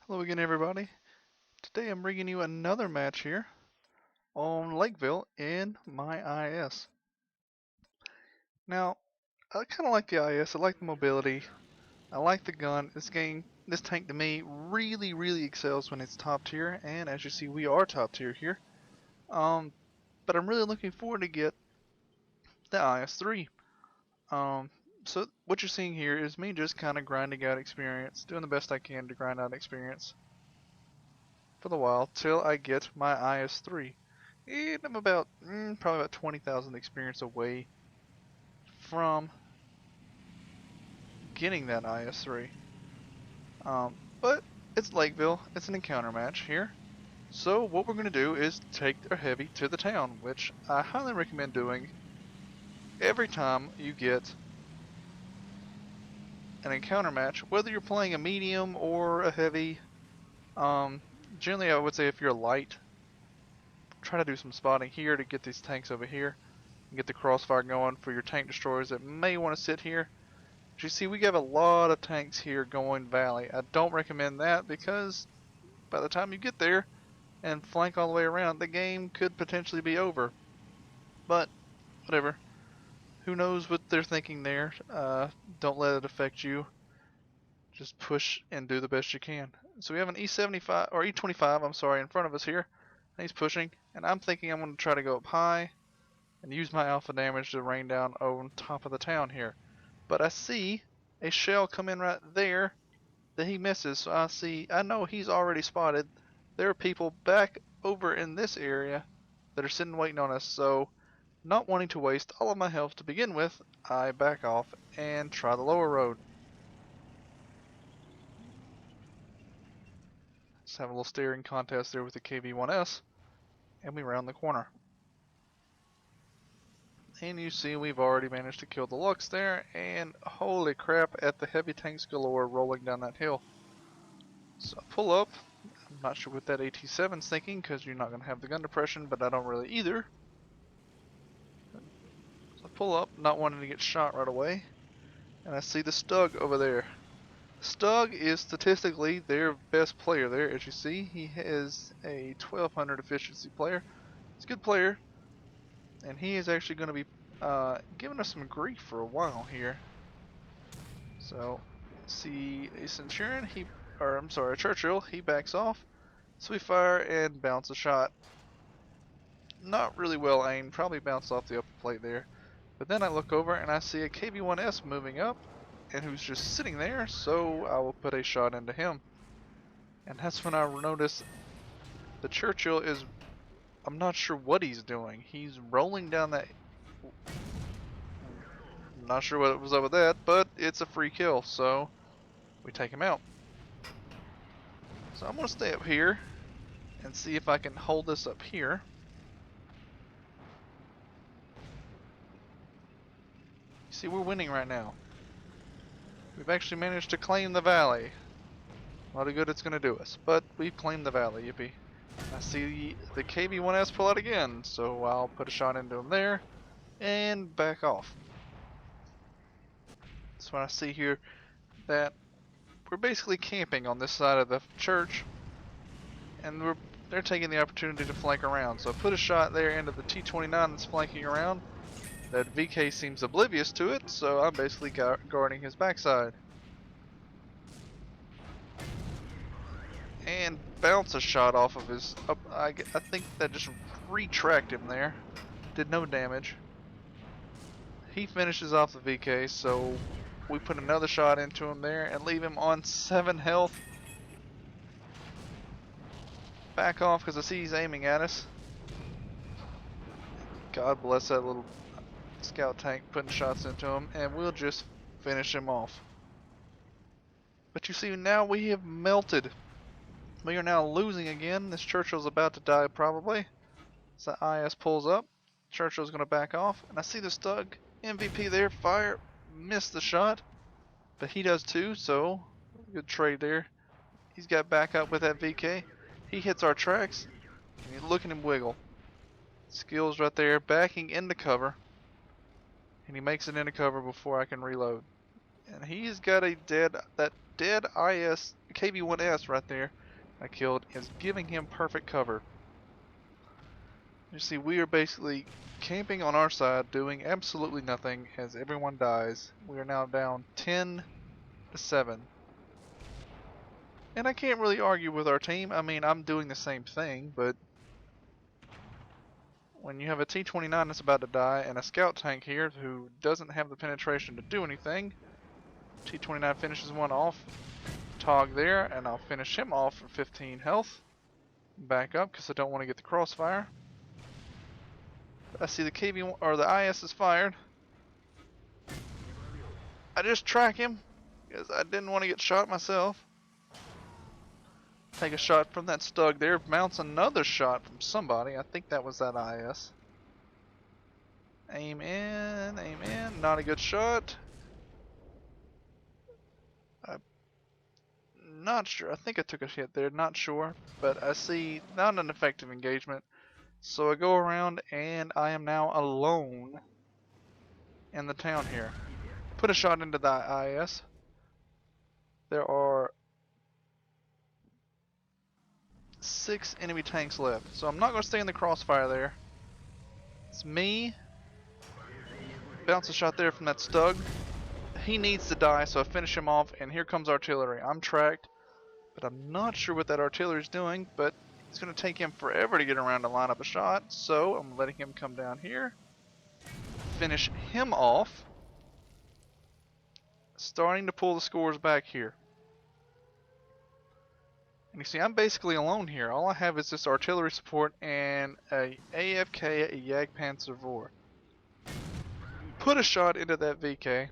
Hello again, everybody. Today I'm bringing you another match here on Lakeville in my IS. Now, I kind of like the IS. I like the mobility. I like the gun. This tank to me really excels when it's top tier, and as you see, we are top tier here. Um, but I'm really looking forward to get the IS-3. Um, so what you're seeing here is me just kind of grinding out experience, doing the best I can to grind out experience for the while till I get my IS-3. And I'm about probably about 20,000 experience away from getting that IS-3. But it's Lakeville. It's an encounter match here. So what we're going to do is take our heavy to the town, which I highly recommend doing every time you get an encounter match, whether you're playing a medium or a heavy. Um, Generally, I would say if you're light, try to do some spotting here to get these tanks over here and get the crossfire going for your tank destroyers that may want to sit here. As you see, we have a lot of tanks here going valley. I don't recommend that because by the time you get there and flank all the way around, the game could potentially be over. But whatever. Who knows what they're thinking there? Don't let it affect you. Just push and do the best you can. So we have an E75 or E25, I'm sorry, in front of us here. And he's pushing, and I'm thinking I'm going to try to go up high and use my alpha damage to rain down on top of the town here. But I see a shell come in right there that he misses. So I know he's already spotted. There are people back over in this area that are sitting waiting on us. So not wanting to waste all of my health to begin with, I back off and try the lower road. Let's have a little steering contest there with the KV-1S, and we round the corner. And you see we've already managed to kill the Lux there, and holy crap at the heavy tanks galore rolling down that hill. So I pull up. I'm not sure what that AT-7's thinking because you're not going to have the gun depression, but I don't really either. So I pull up, not wanting to get shot right away, and I see the Stug over there. Stug is statistically their best player there, as you see. He is a 1200 efficiency player. He's a good player, and he is actually going to be giving us some grief for a while here. So, see a Centurion, a Churchill, he backs off. So we fire and bounce a shot. Not really well aimed, probably bounced off the upper plate there. But then I look over and I see a KV-1S moving up, and who's just sitting there, so I will put a shot into him. And that's when I notice the Churchill is, I'm not sure what he's doing. He's rolling down that, I'm not sure what was up with that, but it's a free kill, so we take him out. So I'm going to stay up here and see if I can hold this up here. See, we're winning right now. We've actually managed to claim the valley. A lot of good it's going to do us, but we've claimed the valley, yippee. I see the KV-1S pull out again, so I'll put a shot into him there and back off. So I see here that we're basically camping on this side of the church, and they're taking the opportunity to flank around. So I put a shot there into the T-29 that's flanking around. That VK seems oblivious to it, so I'm basically guarding his backside. And bounce a shot off of his... I think that just retracked him there. Did no damage. He finishes off the VK, so we put another shot into him there and leave him on 7 health. Back off because I see he's aiming at us. God bless that little scout tank putting shots into him, and we'll just finish him off. But you see, now we have melted. We are now losing again. This Churchill's about to die probably. So IS pulls up. Churchill's going to back off, and I see the Stug MVP there. Fire, missed the shot, but he does too. So good trade there. He's got back up with that VK. He hits our tracks, and you look at him wiggle. Skills right there, backing into cover. And he makes it into cover before I can reload. And he's got that dead IS KV-1S right there I killed is giving him perfect cover. You see, we are basically camping on our side, doing absolutely nothing as everyone dies. We are now down 10-7. And I can't really argue with our team. I mean, I'm doing the same thing, but when you have a T-29 that's about to die and a scout tank here who doesn't have the penetration to do anything, T-29 finishes one off. Tog there, and I'll finish him off for 15 health. Back up because I don't want to get the crossfire. I see the KV or the IS is fired. I just track him because I didn't want to get shot myself. Take a shot from that stug there. Mounts another shot from somebody. I think that was that IS. Aim in, aim in. Not a good shot. I'm not sure. I think I took a hit there. Not sure. But I see not an effective engagement. So I go around and I am now alone in the town here. Put a shot into the IS. There are 6 enemy tanks left. So I'm not going to stay in the crossfire there. It's me. Bounce a shot there from that stug. He needs to die, so I finish him off, and here comes artillery. I'm tracked, but I'm not sure what that artillery is doing, but it's going to take him forever to get around to line up a shot, so I'm letting him come down here. Finish him off. Starting to pull the scores back here. And you see, I'm basically alone here. All I have is this artillery support and a AFK, a Jagdpanzer IV. Put a shot into that VK.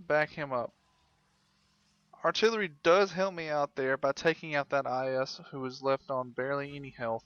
Back him up. Artillery does help me out there by taking out that IS who was left on barely any health.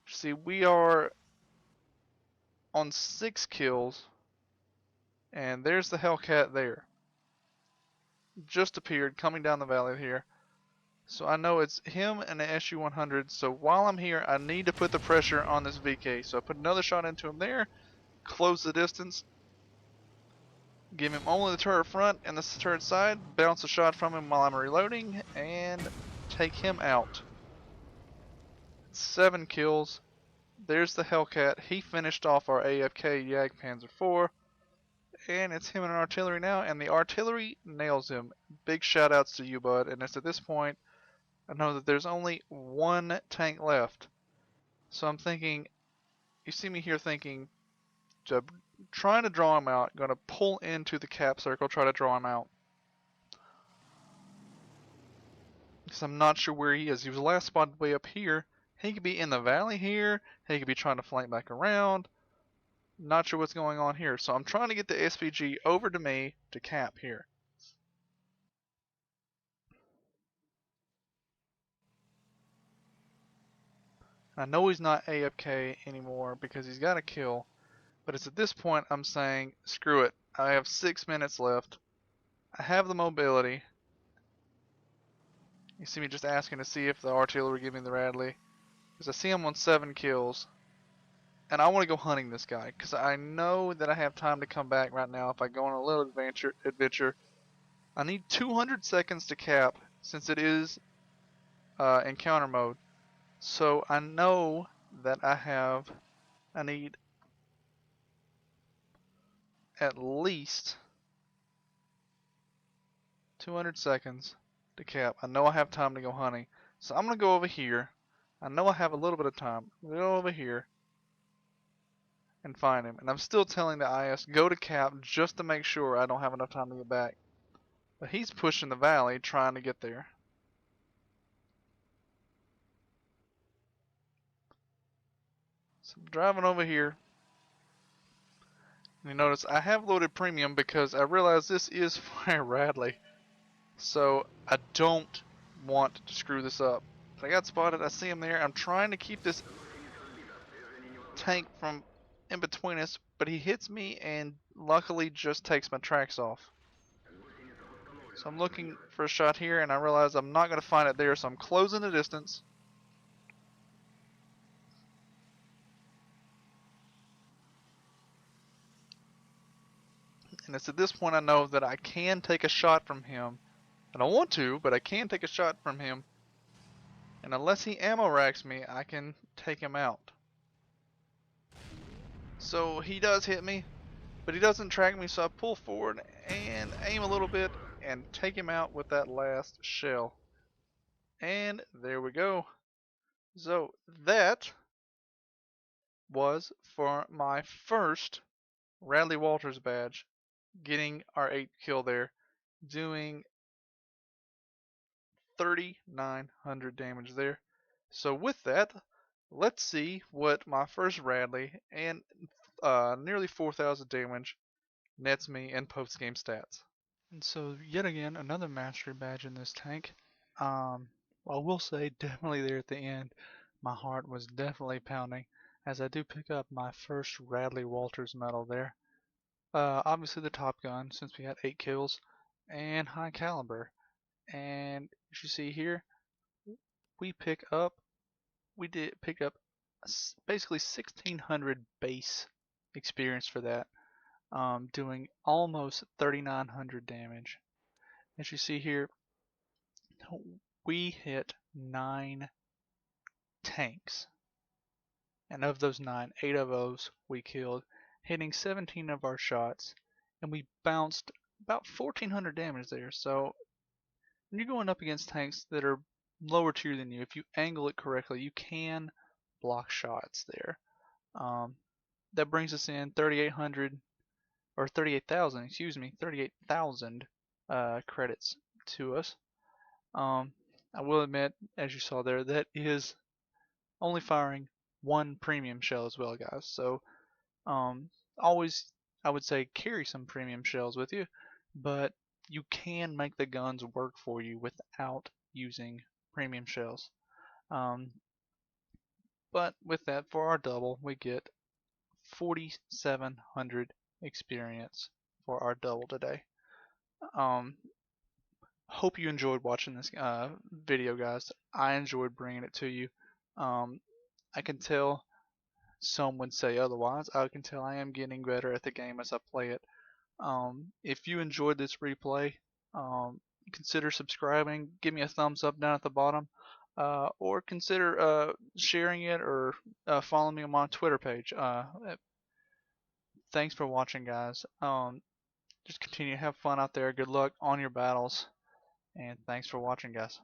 See, we are on 6 kills, and there's the Hellcat there. Just appeared coming down the valley here. So I know it's him and the SU-100, so while I'm here I need to put the pressure on this VK. So I put another shot into him there, close the distance, give him only the turret front and the turret side, bounce a shot from him while I'm reloading, and take him out. 7 kills. There's the Hellcat. He finished off our AFK Jagdpanzer IV. And it's him and artillery now, and the artillery nails him. Big shout outs to you, bud. And it's at this point, I know that there's only 1 tank left. So I'm thinking, you see me here thinking, trying to draw him out, gonna pull into the cap circle, try to draw him out. Because I'm not sure where he is. He was last spotted way up here. He could be in the valley here. He could be trying to flank back around. Not sure what's going on here. So I'm trying to get the SPG over to me to cap here. I know he's not AFK anymore because he's got a kill. But it's at this point I'm saying, screw it. I have 6 minutes left. I have the mobility. You see me just asking to see if the artillery give me the Radley. Because I see him on 7 kills. And I want to go hunting this guy. Because I know that I have time to come back right now if I go on a little adventure. I need 200 seconds to cap since it is encounter mode. So I know that I need at least 200 seconds to cap. I know I have time to go hunting. So I'm going to go over here. I know I have a little bit of time. I'm going to go over here and find him. And I'm still telling the IS, go to cap just to make sure I don't have enough time to get back. But he's pushing the valley trying to get there. So I'm driving over here. And you notice I have loaded premium because I realize this is my Radley. So I don't want to screw this up. But I got spotted. I see him there. I'm trying to keep this tank from in between us, but he hits me and luckily just takes my tracks off. So I'm looking for a shot here and I realize I'm not going to find it there, so I'm closing the distance. And it's at this point I know that I can take a shot from him I don't want to, but I can take a shot from him. And unless he ammo racks me, I can take him out. So he does hit me, but he doesn't track me, so I pull forward and aim a little bit and take him out with that last shell. And there we go. So that was for my first Radley-Walters badge, getting our 8th kill there, doing 3,900 damage there. So with that, let's see what my first Radley and nearly 4,000 damage nets me in post-game stats. And so yet again, another mastery badge in this tank. I will say definitely there at the end, my heart was definitely pounding as I do pick up my first Radley-Walters medal there. Obviously the Top Gun, since we had 8 kills, and high caliber. And as you see here, we did pick up basically 1,600 base experience for that, doing almost 3,900 damage. As you see here, we hit 9 tanks, and of those 9, 8 of those we killed, hitting 17 of our shots, and we bounced about 1,400 damage there. So when you're going up against tanks that are lower tier than you, if you angle it correctly, you can block shots there. That brings us in 3,800 or 38,000, excuse me, 38,000 credits to us. I will admit, as you saw there, that is only firing 1 premium shell as well, guys. So always, I would say, carry some premium shells with you, but you can make the guns work for you without using premium shells. But with that, for our double, we get 4,700 experience for our double today. Hope you enjoyed watching this video, guys. I enjoyed bringing it to you. I can tell some would say otherwise. I can tell I am getting better at the game as I play it. If you enjoyed this replay, consider subscribing. Give me a thumbs up down at the bottom. Or consider sharing it or following me on my Twitter page. Thanks for watching, guys. Just continue to have fun out there. Good luck on your battles. And thanks for watching, guys.